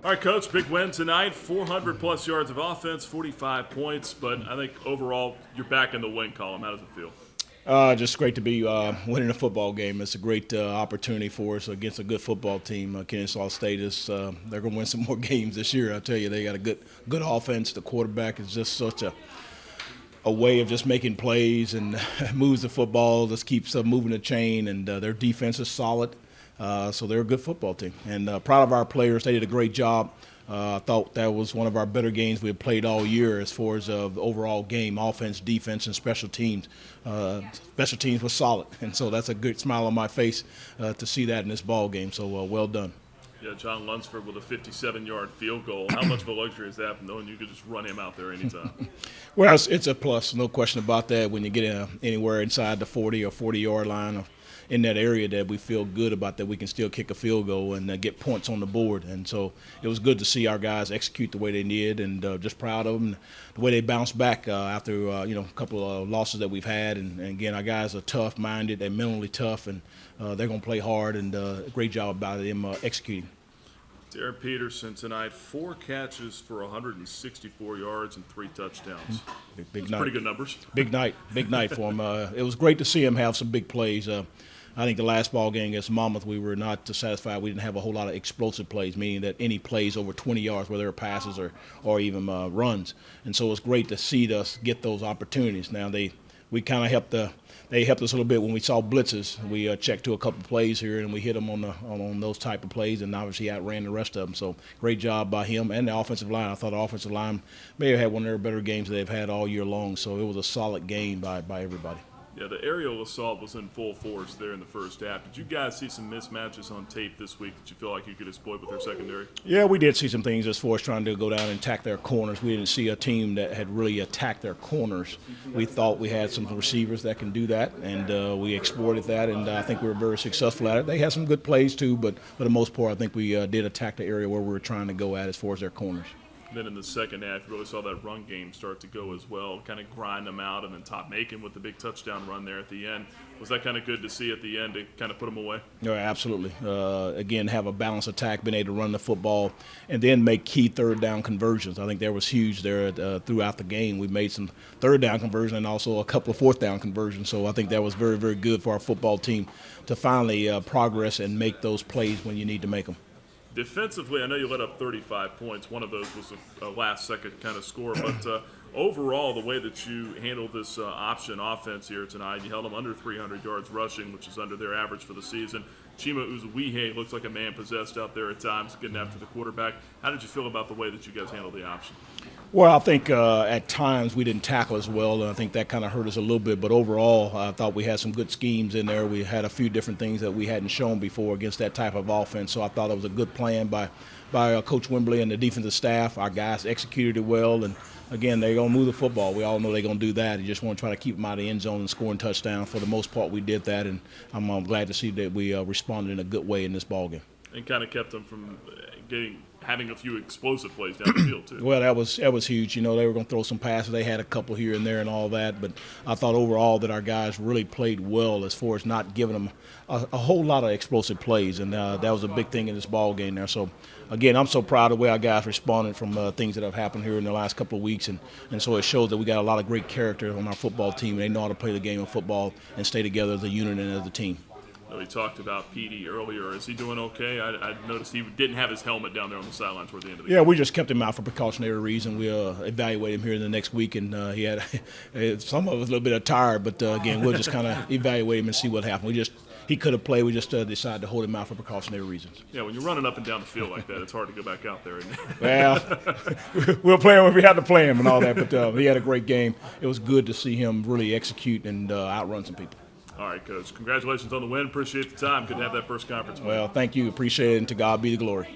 All right, Coach, big win tonight. 400-plus yards of offense, 45 points. But I think overall you're back in the win column. How does it feel? Just great to be winning a football game. It's a great opportunity for us against a good football team. Kennesaw State is they're going to win some more games this year. I tell you, they got a good offense. The quarterback is just such a way of just making plays and moves the football, just keeps moving the chain, and their defense is solid. So they're a good football team. And proud of our players. They did a great job. I thought that was one of our better games we had played all year as far as the overall game, offense, defense, and special teams. Special teams was solid, and so that's a good smile on my face to see that in this ball game. So well done. Yeah, John Lunsford with a 57-yard field goal. How much of a luxury is that, knowing you could just run him out there anytime? Well, it's a plus, no question about that. When you get anywhere inside the 40 or 40-yard line in that area, that we feel good about, that we can still kick a field goal and get points on the board. And so it was good to see our guys execute the way they did, and just proud of them, the way they bounced back after a couple of losses that we've had. And again, our guys are tough-minded, they're mentally tough, and they're going to play hard, and a great job by them executing. Derek Peterson tonight, 4 catches for 164 yards and 3 touchdowns. Big night. Pretty good numbers. Big night for him. It was great to see him have some big plays. I think the last ball game against Monmouth, we were not satisfied. We didn't have a whole lot of explosive plays, meaning that any plays over 20 yards, whether they're passes or even runs. And so it's great to see us get those opportunities. Now we kind of helped they helped us a little bit when we saw blitzes. We checked to a couple plays here, and we hit them on those type of plays, and obviously outran the rest of them. So great job by him and the offensive line. I thought the offensive line may have had one of their better games they've had all year long. So it was a solid game by everybody. Yeah, the aerial assault was in full force there in the first half. Did you guys see some mismatches on tape this week that you feel like you could exploit with their secondary? Yeah, we did see some things as far as trying to go down and attack their corners. We didn't see a team that had really attacked their corners. We thought we had some receivers that can do that, and we exploited that, and I think we were very successful at it. They had some good plays too, but for the most part, I think we did attack the area where we were trying to go at as far as their corners. Then in the second half, you really saw that run game start to go as well, kind of grind them out, and then Top Macon with the big touchdown run there at the end. Was that kind of good to see at the end to kind of put them away? Yeah, absolutely. Again, have a balanced attack, being able to run the football, and then make key third down conversions. I think that was huge there throughout the game. We made some third down conversions and also a couple of fourth down conversions. So I think that was very, very good for our football team to finally progress and make those plays when you need to make them. Defensively, I know you let up 35 points. One of those was a last-second kind of score. But overall, the way that you handled this option offense here tonight, you held them under 300 yards rushing, which is under their average for the season. Chima Uzuwihe looks like a man possessed out there at times, getting after the quarterback. How did you feel about the way that you guys handled the option? Well, I think at times we didn't tackle as well, and I think that kind of hurt us a little bit. But overall, I thought we had some good schemes in there. We had a few different things that we hadn't shown before against that type of offense. So I thought it was a good plan by Coach Wembley and the defensive staff. Our guys executed it well, and again, they're going to move the football. We all know they're going to do that. You just want to try to keep them out of the end zone and scoring touchdowns. For the most part, we did that, and I'm glad to see that we responded in a good way in this ballgame. And kind of kept them from having a few explosive plays down the field too. Well, that was huge. You know, they were going to throw some passes. They had a couple here and there and all that, but I thought overall that our guys really played well as far as not giving them a whole lot of explosive plays, and that was a big thing in this ball game there. So, again, I'm so proud of the way our guys responded from things that have happened here in the last couple of weeks, and so it shows that we got a lot of great character on our football team, and they know how to play the game of football and stay together as a unit and as a team. We talked about Petey earlier. Is he doing okay? I noticed he didn't have his helmet down there on the sideline toward the end of the game. Yeah, we just kept him out for precautionary reason. We'll evaluate him here in the next week, and he had some of us a little bit tired, but again, we'll just kind of evaluate him and see what happened. He could have played. We just decided to hold him out for precautionary reasons. Yeah, when you're running up and down the field like that, it's hard to go back out there. Well, we'll play him if we had to play him and all that, but he had a great game. It was good to see him really execute and outrun some people. All right, Coach. Congratulations on the win. Appreciate the time. Good to have that first conference win. Well, thank you. Appreciate it, and to God be the glory.